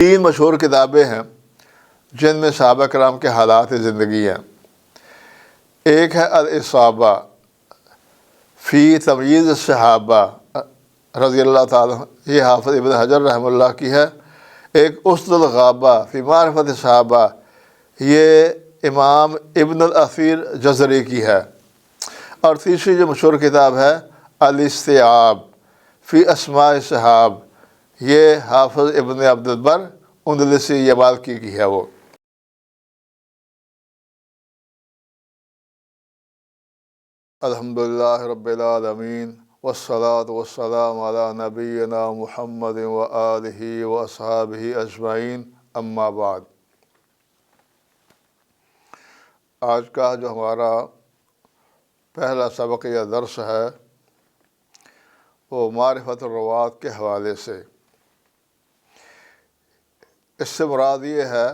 تین مشہور کتابیں ہیں جن میں صحابہ کرام کے حالات زندگی ہیں۔ ایک ہے الاصابہ فی تمییز الصحابہ رضی اللہ تعالیٰ، یہ حافظ ابن حجر رحمہ اللہ کی ہے۔ ایک اسد الغابہ فی معرفت الصحابہ، یہ امام ابن الاثیر جزری کی ہے۔ اور تیسری جو مشہور کتاب ہے الاستیعاب فی اسماء الصحاب، یہ حافظ ابن عبد البر اندلسی یمالکی کی ہے وہ۔ الحمدللہ رب العالمین والصلاة والسلام علی نبینا محمد وآلہ واصحابہ اجمعین، اما بعد۔ آج کا جو ہمارا پہلا سبق یا درس ہے وہ معرفت الروات کے حوالے سے۔ اس سے مراد یہ ہے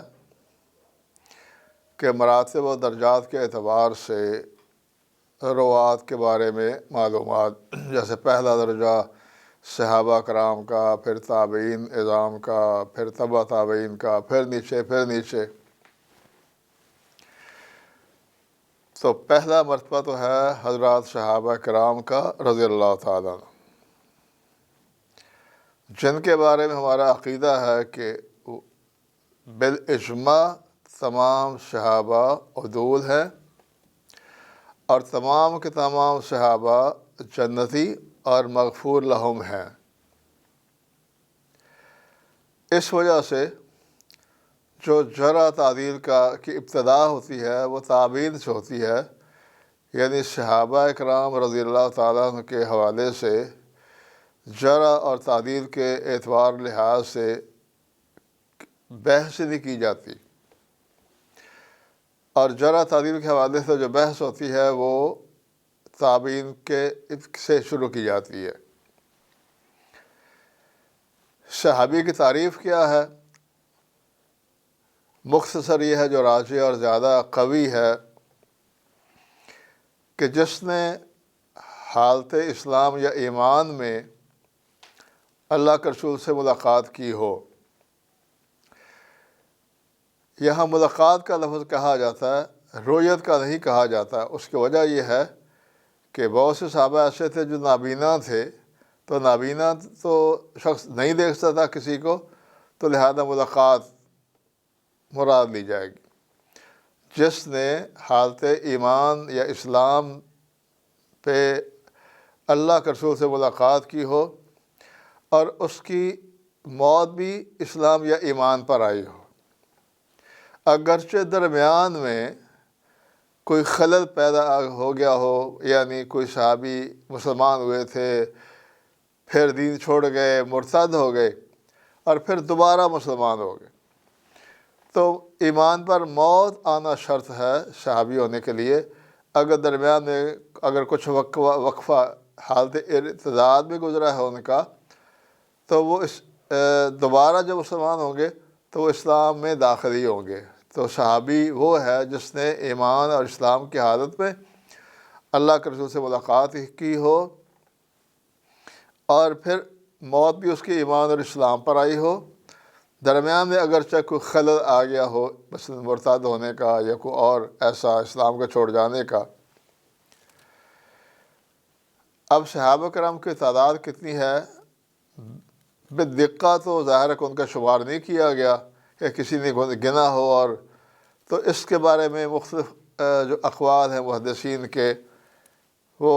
کہ مراتب و درجات کے اعتبار سے روات کے بارے میں معلومات، جیسے پہلا درجہ صحابہ کرام کا، پھر تابعین اعظام کا، پھر تبع تابعین کا، پھر نیچے۔ تو پہلا مرتبہ تو ہے حضرات صحابہ کرام کا رضی اللہ تعالیٰ، جن کے بارے میں ہمارا عقیدہ ہے کہ بالاجماع تمام صحابہ عدول ہیں اور تمام کے تمام صحابہ جنتی اور مغفور لہم ہیں۔ اس وجہ سے جو جرح تعدیل کی ابتدا ہوتی ہے وہ تابعین سے ہوتی ہے، یعنی صحابہ کرام رضی اللہ تعالیٰ عنہ کے حوالے سے جرح اور تعدیل کے اعتبار لحاظ سے بحث نہیں کی جاتی، اور جرح تعدیل کے حوالے سے جو بحث ہوتی ہے وہ تابعین سے شروع کی جاتی ہے۔ صحابی کی تعریف کیا ہے؟ مختصر یہ ہے جو راجح اور زیادہ قوی ہے کہ جس نے حالت اسلام یا ایمان میں اللہ کے رسول سے ملاقات کی ہو۔ یہاں ملاقات کا لفظ کہا جاتا ہے، رؤیت کا نہیں کہا جاتا۔ اس کی وجہ یہ ہے کہ بہت سے صحابہ ایسے تھے جو نابینا تھے، تو نابینا تو شخص نہیں دیکھ سکتا کسی کو، تو لہذا ملاقات مراد لی جائے گی۔ جس نے حالت ایمان یا اسلام پہ اللہ کے رسول سے ملاقات کی ہو اور اس کی موت بھی اسلام یا ایمان پر آئی ہو، اگرچہ درمیان میں کوئی خلل پیدا ہو گیا ہو، یعنی کوئی صحابی مسلمان ہوئے تھے، پھر دین چھوڑ گئے، مرتد ہو گئے، اور پھر دوبارہ مسلمان ہو گئے، تو ایمان پر موت آنا شرط ہے صحابی ہونے کے لیے۔ اگر درمیان میں اگر کچھ وقفہ حالت ارتداد میں گزرا ہے ان کا، تو وہ دوبارہ جب مسلمان ہوں گے تو وہ اسلام میں داخل ہی ہوں گے۔ تو صحابی وہ ہے جس نے ایمان اور اسلام کی حالت میں اللہ کے رسول سے ملاقات کی ہو، اور پھر موت بھی اس کی ایمان اور اسلام پر آئی ہو۔ درمیان میں اگرچہ کوئی خلل آ گیا ہو، مثلا مرتد ہونے کا یا کوئی اور ایسا اسلام کو چھوڑ جانے کا۔ اب صحابہ کرام کی تعداد کتنی ہے بدقت تو ظاہر ہے کہ ان کا شمار نہیں کیا گیا کہ کسی نے گنا ہو، اور تو اس کے بارے میں مختلف جو اقوال ہیں محدثین کے، وہ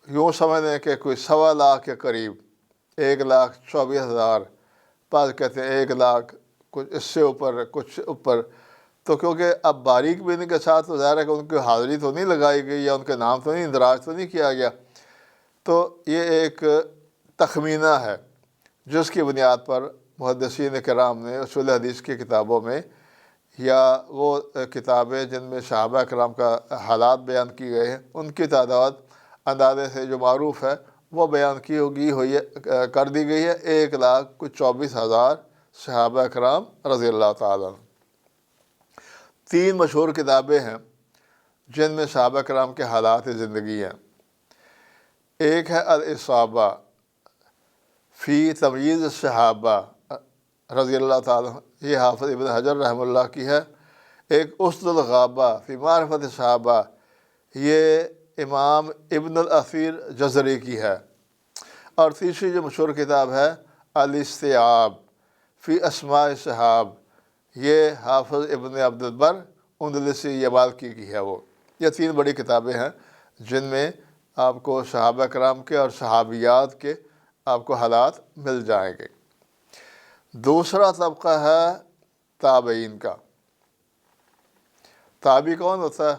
یوں سمجھ لیں کہ کوئی 1.25 لاکھ کے قریب، 1,24,000، بعض کہتے ہیں 1 لاکھ، کچھ اس سے اوپر کچھ اوپر۔ تو کیونکہ اب باریک بینی کے ساتھ تو ظاہر ہے کہ ان کی حاضری تو نہیں لگائی گئی یا ان کے نام تو نہیں اندراج تو نہیں کیا گیا، تو یہ ایک تخمینہ ہے جس کی بنیاد پر محدثین کرام نے اصول حدیث کی کتابوں میں، یا وہ کتابیں جن میں صحابہ کرام کا حالات بیان کیے گئے ہیں، ان کی تعداد اندازے سے جو معروف ہے وہ بیان کر دی گئی ہے 1,24,000 صحابہ کرام رضی اللہ تعالیٰ۔ 3 مشہور کتابیں ہیں جن میں صحابہ کرام کے حالات زندگی ہیں۔ ایک ہے الاصابہ فی تمییز الصحابہ رضی اللہ تعالیٰ، یہ حافظ ابن حجر رحمہ اللہ کی ہے۔ ایک اسد الغابہ فی معرفت صحابہ، یہ امام ابن الاثیر جزری کی ہے۔ اور تیسری جو مشہور کتاب ہے الاستیعاب فی اسماء صحاب، یہ حافظ ابن عبد البر اندلسی یمالکی کی ہے وہ۔ یہ تین بڑی کتابیں ہیں جن میں آپ کو صحابہ کرام کے اور صحابیات کے آپ کو حالات مل جائیں گے۔ دوسرا طبقہ ہے تابعین کا۔ تابعی کون ہوتا ہے؟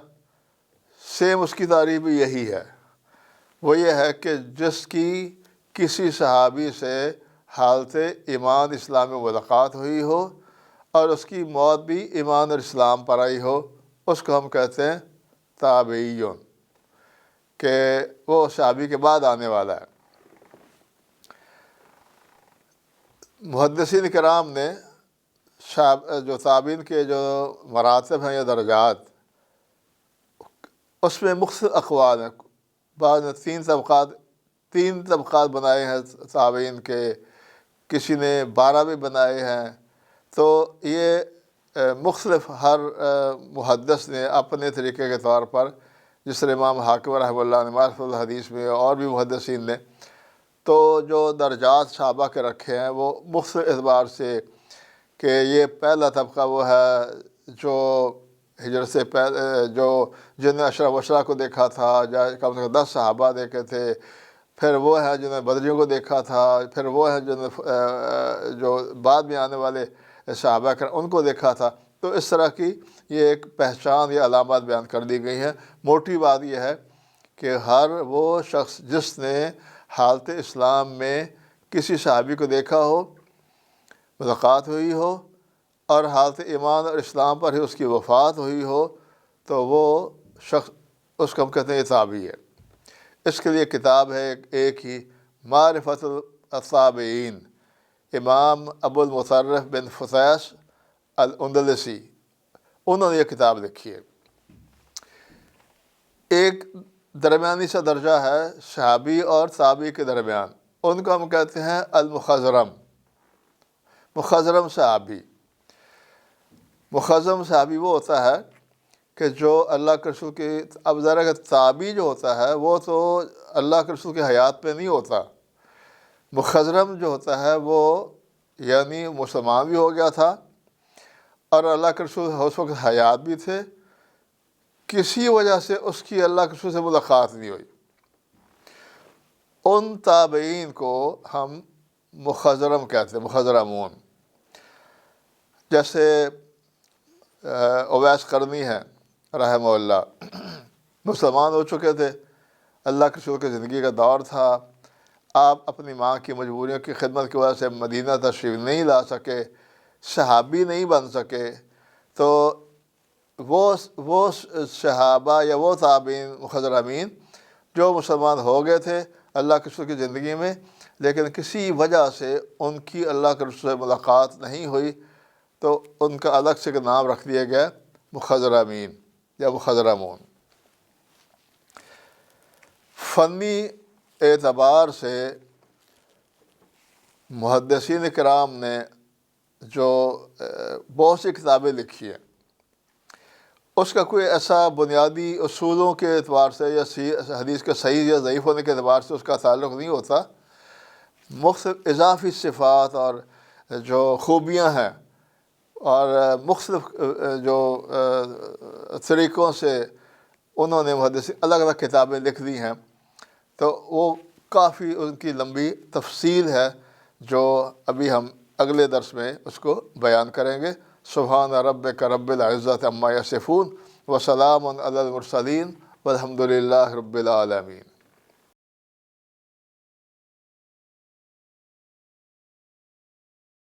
سیم اس کی تعریف بھی یہی ہے، وہ یہ ہے کہ جس کی کسی صحابی سے حالت ایمان اسلام میں ملاقات ہوئی ہو اور اس کی موت بھی ایمان اور اسلام پر آئی ہو، اس کو ہم کہتے ہیں تابعیون، کہ وہ صحابی کے بعد آنے والا ہے۔ محدثین کرام نے جو تابعین کے جو مراتب ہیں یا درجات، اس میں مختلف اقوال ہیں۔ بعض نے تین طبقات بنائے ہیں تابعین کے، کسی نے 12 بھی بنائے ہیں۔ تو یہ مختلف ہر محدث نے اپنے طریقے کے طور پر، جس طرح امام حاکم رحمہ اللہ نے معرفت الحدیث میں اور بھی محدثین نے، تو جو درجات صحابہ کے رکھے ہیں وہ مختلف اعتبار سے، کہ یہ پہلا طبقہ وہ ہے جو ہجرت سے پہلے، جو جن نے اشرف کو دیکھا تھا، کم سے کم 10 صحابہ دیکھے تھے، پھر وہ ہے جنہوں نے بدریوں کو دیکھا تھا، پھر وہ ہے جو بعد میں آنے والے صحابہ ان کو دیکھا تھا۔ تو اس طرح کی یہ ایک پہچان یا علامات بیان کر دی گئی ہیں۔ موٹی بات یہ ہے کہ ہر وہ شخص جس نے حالت اسلام میں کسی صحابی کو دیکھا ہو، ملاقات ہوئی ہو، اور حالت ایمان اور اسلام پر ہی اس کی وفات ہوئی ہو، تو وہ شخص، اس کو ہم کہتے ہیں یہ تابعی ہے۔ اس کے لیے کتاب ہے ایک ہی، معرفت التابعین، امام ابو المطرف بن فطیس الاندلسی، انہوں نے یہ کتاب لکھی ہے۔ ایک درمیانی سا درجہ ہے صحابی اور تابعی کے درمیان، ان کو ہم کہتے ہیں المخضرم، مخضرم صحابی۔ مخضرم صحابی وہ ہوتا ہے کہ جو اللہ کے رسول کی، اب ذرا کہ تابعی جو ہوتا ہے وہ تو اللہ کے رسول کی حیات پہ نہیں ہوتا۔ مخضرم جو ہوتا ہے وہ یعنی مسلمان بھی ہو گیا تھا اور اللہ کے رسول اس وقت حیات بھی تھے، کسی وجہ سے اس کی اللہ کے رسول سے ملاقات نہیں ہوئی۔ ان تابعین کو ہم مخضرم کہتے ہیں، مخضرمون۔ جیسے اویس قرنی ہے رحمہ اللہ، مسلمان ہو چکے تھے، اللہ کے رسول کی زندگی کا دور تھا، آپ اپنی ماں کی مجبوریوں کی خدمت کی وجہ سے مدینہ تشریف نہیں لا سکے، صحابی نہیں بن سکے۔ تو وہ صحابہ یا وہ تابعین مخضرمین جو مسلمان ہو گئے تھے اللہ کے رسول کی زندگی میں، لیکن کسی وجہ سے ان کی اللہ کے رسول سے ملاقات نہیں ہوئی، تو ان کا الگ سے نام رکھ دیا گیا مخضرمین یا مخضرمون۔ فنی اعتبار سے محدثین کرام نے جو بہت سی کتابیں لکھی ہیں، اس کا کوئی ایسا بنیادی اصولوں کے اعتبار سے یا حدیث کے صحیح یا ضعیف ہونے کے اعتبار سے اس کا تعلق نہیں ہوتا۔ مختلف اضافی صفات اور جو خوبیاں ہیں اور مختلف جو طریقوں سے انہوں نے محدثین الگ الگ کتابیں لکھ دی ہیں، تو وہ کافی ان کی لمبی تفصیل ہے جو ابھی ہم اگلے درس میں اس کو بیان کریں گے۔ سبحان ربک رب العزت عما یصفون وسلام علی المرسلین والحمد للہ رب العالمین۔